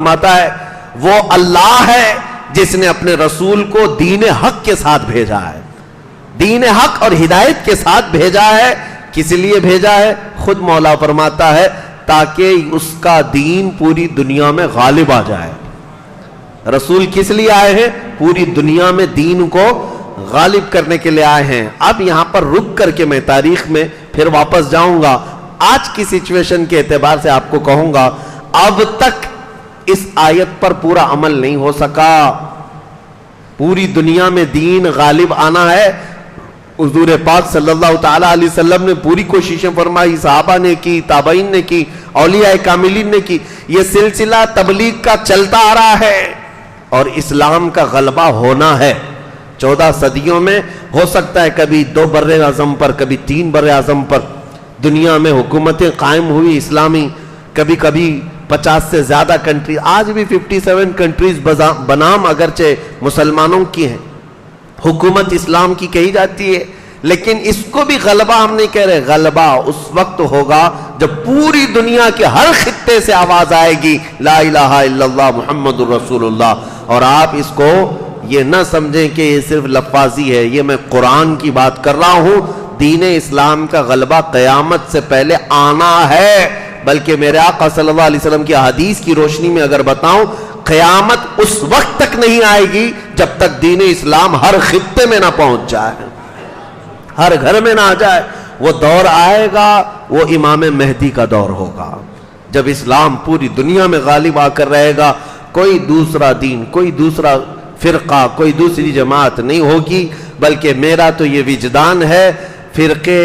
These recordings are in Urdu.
فرماتا ہے وہ اللہ ہے جس نے اپنے رسول کو دین حق کے ساتھ بھیجا ہے، دین حق اور ہدایت کے ساتھ بھیجا ہے۔ کس لیے بھیجا ہے؟ خود مولا فرماتا ہے تاکہ اس کا دین پوری دنیا میں غالب آ جائے۔ رسول کس لیے آئے ہیں؟ پوری دنیا میں دین کو غالب کرنے کے لیے آئے ہیں۔ اب یہاں پر رک کر کے میں تاریخ میں پھر واپس جاؤں گا۔ آج کی سچویشن کے اعتبار سے آپ کو کہوں گا اب تک اس آیت پر پورا عمل نہیں ہو سکا۔ پوری دنیا میں دین غالب آنا ہے۔ حضور پاک صلی اللہ تعالی علیہ وسلم نے پوری کوششیں فرمائی، صحابہ نے کی، تابعین نے کی، اولیاء کاملین نے کی۔ یہ سلسلہ تبلیغ کا چلتا آ رہا ہے اور اسلام کا غلبہ ہونا ہے۔ 14 صدیوں میں ہو سکتا ہے کبھی 2 بر اعظم پر، کبھی 3 بر اعظم پر دنیا میں حکومتیں قائم ہوئی اسلامی، کبھی کبھی 50 سے زیادہ کنٹری، آج بھی 57 کنٹریز بنام اگرچہ مسلمانوں کی ہیں، حکومت اسلام کی کہی جاتی ہے، لیکن اس کو بھی غلبہ ہم نہیں کہہ رہے۔ غلبہ اس وقت ہوگا جب پوری دنیا کے ہر خطے سے آواز آئے گی لا الہ الا اللہ محمد الرسول اللہ۔ اور آپ اس کو یہ نہ سمجھیں کہ یہ صرف لفاظی ہے، یہ میں قرآن کی بات کر رہا ہوں۔ دین اسلام کا غلبہ قیامت سے پہلے آنا ہے، بلکہ میرے آقا صلی اللہ علیہ وسلم کی حدیث کی روشنی میں اگر بتاؤں، قیامت اس وقت تک نہیں آئے گی جب تک دین اسلام ہر خطے میں نہ پہنچ جائے، ہر گھر میں نہ آ جائے۔ وہ دور آئے گا، وہ امام مہدی کا دور ہوگا، جب اسلام پوری دنیا میں غالب آ کر رہے گا۔ کوئی دوسرا دین، کوئی دوسرا فرقہ، کوئی دوسری جماعت نہیں ہوگی، بلکہ میرا تو یہ وجدان ہے، فرقے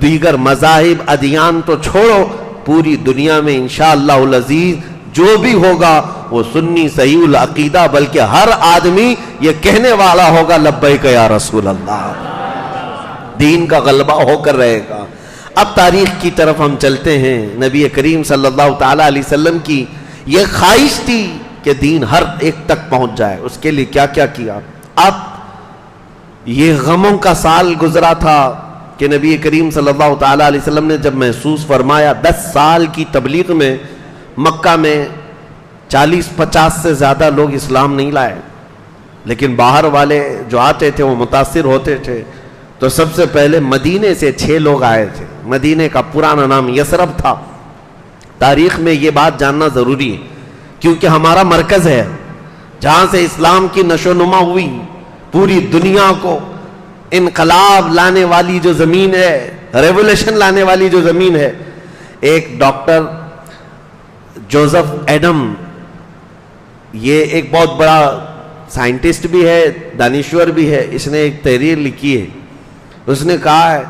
دیگر مذاہب ادیان تو چھوڑو، پوری دنیا میں انشاءاللہ العزیز جو بھی ہوگا وہ سنی صحیح العقیدہ، بلکہ ہر آدمی یہ کہنے والا ہوگا لبیک یا رسول اللہ۔ دین کا غلبہ ہو کر رہے گا۔ اب تاریخ کی طرف ہم چلتے ہیں۔ نبی کریم صلی اللہ تعالی علیہ وسلم کی یہ خواہش تھی کہ دین ہر ایک تک پہنچ جائے، اس کے لیے کیا کیا کیا۔ اب یہ غموں کا سال گزرا تھا کہ نبی کریم صلی اللہ تعالی علیہ وسلم نے جب محسوس فرمایا 10 سال کی تبلیغ میں مکہ میں 40-50 سے زیادہ لوگ اسلام نہیں لائے، لیکن باہر والے جو آتے تھے وہ متاثر ہوتے تھے۔ تو سب سے پہلے مدینے سے 6 لوگ آئے تھے۔ مدینے کا پرانا نام یثرب تھا۔ تاریخ میں یہ بات جاننا ضروری ہے کیونکہ ہمارا مرکز ہے جہاں سے اسلام کی نشو و نما ہوئی۔ پوری دنیا کو انقلاب لانے والی جو زمین ہے، ریولوشن لانے والی جو زمین ہے۔ ایک ڈاکٹر جوزف ایڈم، یہ ایک بہت بڑا سائنٹسٹ بھی ہے، دانشور بھی ہے، اس نے ایک تحریر لکھی ہے۔ اس نے کہا ہے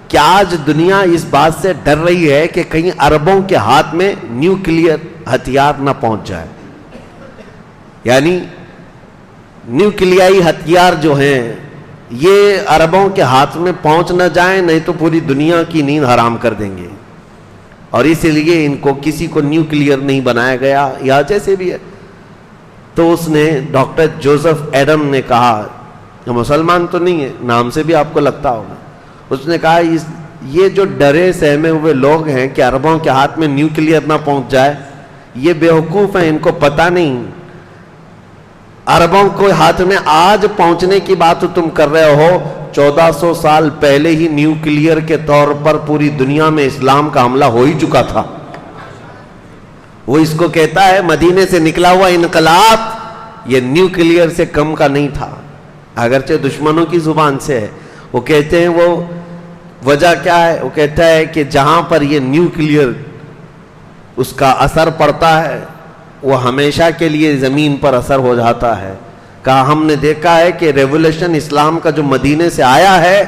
کہ آج دنیا اس بات سے ڈر رہی ہے کہ کہیں عربوں کے ہاتھ میں نیوکلیئر ہتھیار نہ پہنچ جائے، یعنی نیوکلیائی ہتھیار جو ہیں یہ عربوں کے ہاتھ میں پہنچ نہ جائیں، نہیں تو پوری دنیا کی نیند حرام کر دیں گے، اور اسی لیے ان کو کسی کو نیوکلیئر نہیں بنایا گیا یا جیسے بھی ہے۔ تو اس نے ڈاکٹر جوزف ایڈم نے کہا، مسلمان تو نہیں ہے، نام سے بھی آپ کو لگتا ہوگا، اس نے کہا یہ جو ڈرے سہمے ہوئے لوگ ہیں کہ عربوں کے ہاتھ میں نیوکلیئر نہ پہنچ جائے، یہ بیوقوف ہیں، ان کو پتہ نہیں عربوں کو ہاتھ میں آج پہنچنے کی بات تم کر رہے ہو، 1400 سال پہلے ہی نیوکلیئر کے طور پر پوری دنیا میں اسلام کا حملہ ہو ہی چکا تھا۔ وہ اس کو کہتا ہے مدینے سے نکلا ہوا انقلاب یہ نیوکلیئر سے کم کا نہیں تھا، اگرچہ دشمنوں کی زبان سے ہے۔ وہ کہتے ہیں وہ وجہ کیا ہے؟ وہ کہتا ہے کہ جہاں پر یہ نیوکلیئر اس کا اثر پڑتا ہے وہ ہمیشہ کے لیے زمین پر اثر ہو جاتا ہے۔ کہا ہم نے دیکھا ہے کہ ریولوشن اسلام کا جو مدینے سے آیا ہے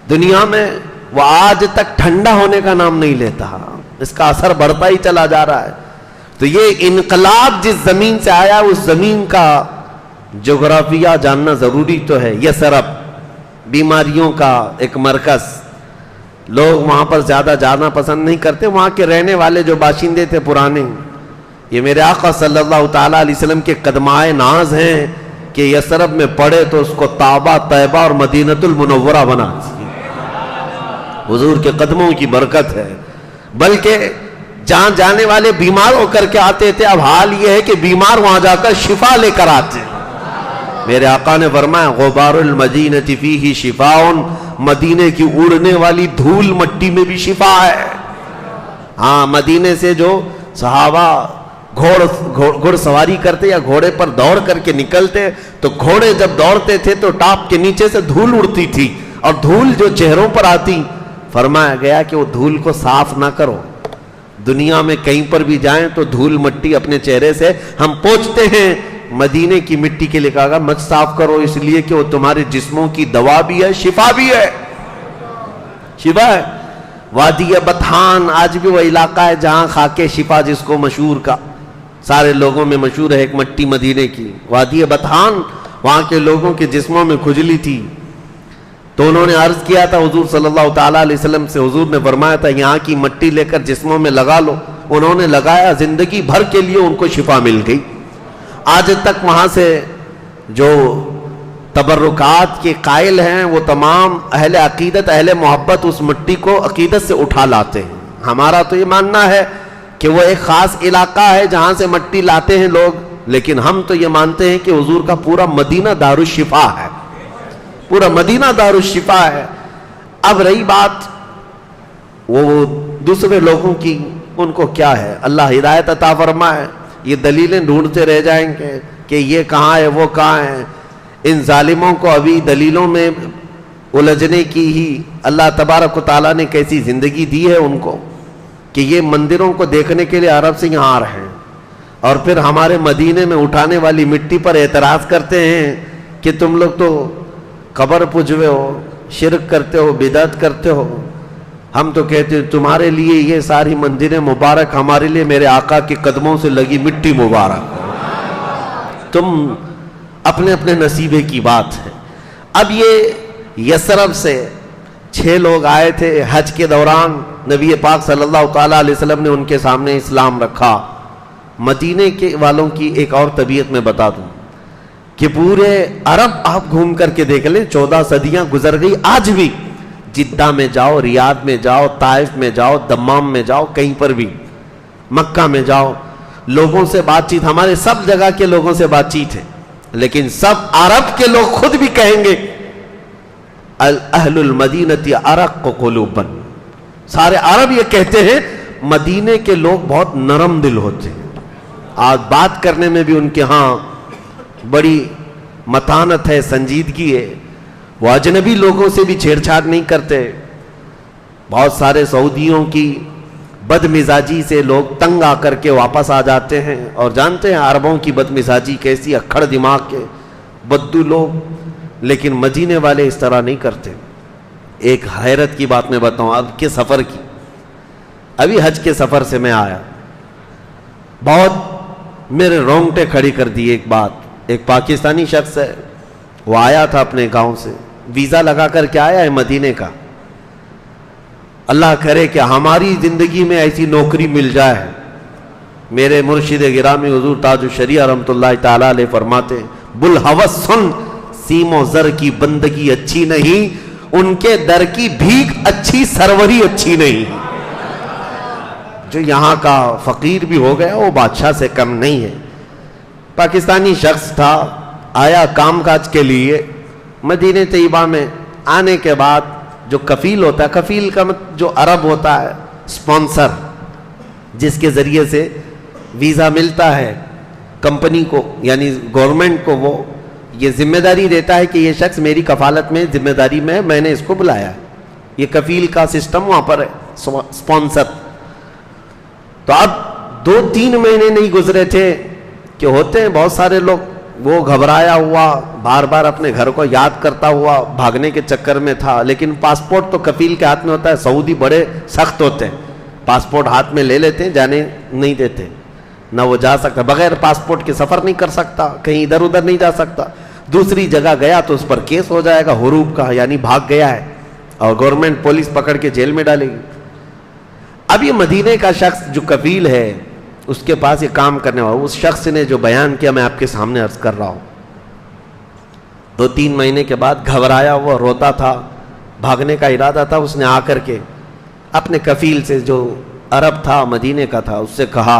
دنیا میں، وہ آج تک ٹھنڈا ہونے کا نام نہیں لیتا، اس کا اثر بڑھتا ہی چلا جا رہا ہے۔ تو یہ انقلاب جس زمین سے آیا اس زمین کا جغرافیہ جاننا ضروری تو ہے۔ یثرب بیماریوں کا ایک مرکز، لوگ وہاں پر زیادہ جانا پسند نہیں کرتے، وہاں کے رہنے والے جو باشندے تھے پرانے، یہ میرے آقا صلی اللہ تعالیٰ علیہ وسلم کے قدمائے ناز ہیں کہ یثرب میں پڑھے تو اس کو طابہ، طیبہ اور مدینۃ المنورہ بنا۔ حضور کے قدموں کی برکت ہے۔ بلکہ جہاں جانے والے بیمار ہو کر کے آتے تھے، اب حال یہ ہے کہ بیمار وہاں جا کر شفا لے کر آتے ہیں۔ میرے آقا نے فرمایا غبار المدینہ فیہ شفاء، مدینے کی اڑنے والی دھول مٹی میں بھی شفا ہے۔ ہاں، مدینے سے جو صحابہ گھوڑ سواری کرتے یا گھوڑے پر دوڑ کر کے نکلتے، تو گھوڑے جب دوڑتے تھے تو ٹاپ کے نیچے سے دھول اڑتی تھی، اور دھول جو چہروں پر آتی، فرمایا گیا کہ وہ دھول کو صاف نہ کرو۔ دنیا میں کہیں پر بھی جائیں تو دھول مٹی اپنے چہرے سے ہم پوچھتے ہیں، مدینے کی مٹی کے لکھا گا مت صاف کرو، اس لیے کہ وہ تمہارے جسموں کی دوا بھی ہے، شفا بھی ہے، شفا ہے۔ وادی بطحان آج بھی وہ علاقہ ہے جہاں خاک شفا جس کو مشہور کا سارے لوگوں میں مشہور ہے، ایک مٹی مدینے کی وادی بطحان، وہاں کے لوگوں کے جسموں میں کھجلی تھی، تو انہوں نے عرض کیا تھا حضور صلی اللہ تعالیٰ علیہ وسلم سے، حضور نے فرمایا تھا یہاں کی مٹی لے کر جسموں میں لگا لو، انہوں نے لگایا، زندگی بھر کے لیے ان کو شفا مل گئی۔ آج تک وہاں سے جو تبرکات کے قائل ہیں وہ تمام اہل عقیدت، اہل محبت اس مٹی کو عقیدت سے اٹھا لاتے ہیں۔ ہمارا تو یہ ماننا ہے کہ وہ ایک خاص علاقہ ہے جہاں سے مٹی لاتے ہیں لوگ، لیکن ہم تو یہ مانتے ہیں کہ حضور کا پورا مدینہ دارالشفا ہے، پورا مدینہ دارالشفا ہے۔ اب رہی بات وہ دوسرے لوگوں کی، ان کو کیا ہے، اللہ ہدایت عطا فرمائے، یہ دلیلیں ڈھونڈتے رہ جائیں گے کہ یہ کہاں ہے وہ کہاں ہے۔ ان ظالموں کو ابھی دلیلوں میں الجھنے کی ہی اللہ تبارک و تعالیٰ نے کیسی زندگی دی ہے ان کو کہ یہ مندروں کو دیکھنے کے لیے عرب سے یہاں آ رہے ہیں، اور پھر ہمارے مدینے میں اٹھانے والی مٹی پر اعتراض کرتے ہیں کہ تم لوگ تو قبر پجوے ہو، شرک کرتے ہو، بدعت کرتے ہو۔ ہم تو کہتے ہیں تمہارے لیے یہ ساری مندریں مبارک، ہمارے لیے میرے آقا کے قدموں سے لگی مٹی مبارک۔ تم اپنے اپنے نصیبے کی بات ہے۔ اب یہ یثرب سے 6 لوگ آئے تھے حج کے دوران، نبی پاک صلی اللہ تعالیٰ علیہ وسلم نے ان کے سامنے اسلام رکھا۔ مدینے کے والوں کی ایک اور طبیعت میں بتا دوں کہ پورے عرب آپ گھوم کر کے دیکھ لیں، 14 صدیاں گزر گئی، آج بھی جدہ میں جاؤ، ریاض میں جاؤ، طائف میں جاؤ، دمام میں جاؤ، کہیں پر بھی مکہ میں جاؤ، لوگوں سے بات چیت، ہمارے سب جگہ کے لوگوں سے بات چیت ہے، لیکن سب عرب کے لوگ خود بھی کہیں گے اہل المدینہ ارق قلوبا، سارے عرب یہ کہتے ہیں مدینے کے لوگ بہت نرم دل ہوتے ہیں، آج بات کرنے میں بھی ان کے ہاں بڑی متانت ہے، سنجیدگی ہے، وہ اجنبی لوگوں سے بھی چھیڑ چھاڑ نہیں کرتے۔ بہت سارے سعودیوں کی بد مزاجی سے لوگ تنگ آ کر کے واپس آ جاتے ہیں، اور جانتے ہیں عربوں کی بد مزاجی کیسی، اکھڑ دماغ کے بدو لوگ، لیکن مدینے والے اس طرح نہیں کرتے۔ ایک حیرت کی بات میں بتاؤں اب کے سفر کی، ابھی حج کے سفر سے میں آیا، بہت میرے رونگٹے کھڑی کر دی ایک بات۔ ایک پاکستانی شخص ہے، وہ آیا تھا اپنے گاؤں سے، ویزا لگا کر کے آیا ہے مدینے کا، اللہ کرے کہ ہماری زندگی میں ایسی نوکری مل جائے۔ میرے مرشد گرامی حضور تاج الشریعہ رحمۃ اللہ تعالیٰ علیہ فرماتے بلحوث سن، سیم و زر کی بندگی اچھی نہیں، ان کے در کی بھیک اچھی، سروری اچھی نہیں۔ جو یہاں کا فقیر بھی ہو گیا وہ بادشاہ سے کم نہیں ہے۔ پاکستانی شخص تھا، آیا کام کاج کے لیے مدینہ طیبہ میں، آنے کے بعد جو کفیل ہوتا ہے، کفیل کا جو عرب ہوتا ہے اسپانسر، جس کے ذریعے سے ویزا ملتا ہے کمپنی کو، یعنی گورنمنٹ کو، وہ یہ ذمہ داری دیتا ہے کہ یہ شخص میری کفالت میں ذمہ داری میں، میں نے اس کو بلایا، یہ کفیل کا سسٹم وہاں پر ہے، اسپانسر۔ تو اب 2-3 مہینے نہیں گزرے تھے کہ ہوتے ہیں بہت سارے لوگ، وہ گھبرایا ہوا، بار بار اپنے گھر کو یاد کرتا ہوا بھاگنے کے چکر میں تھا، لیکن پاسپورٹ تو کفیل کے ہاتھ میں ہوتا ہے، سعودی بڑے سخت ہوتے ہیں، پاسپورٹ ہاتھ میں لے لیتے ہیں، جانے نہیں دیتے، نہ وہ جا سکتا، بغیر پاسپورٹ کے سفر نہیں کر سکتا، کہیں ادھر ادھر نہیں جا سکتا، دوسری جگہ گیا تو اس پر کیس ہو جائے گا حروب کا، یعنی بھاگ گیا ہے، اور گورنمنٹ پولیس پکڑ کے جیل میں ڈالے گی۔ اب یہ مدینے کا شخص جو کفیل ہے، اس کے پاس یہ کام کرنے والا، اس شخص نے جو بیان کیا میں آپ کے سامنے عرض کر رہا ہوں، 2-3 مہینے کے بعد گھبرایا ہوا روتا تھا، بھاگنے کا ارادہ تھا، اس نے آ کر کے اپنے کفیل سے جو عرب تھا، مدینے کا تھا، اس سے کہا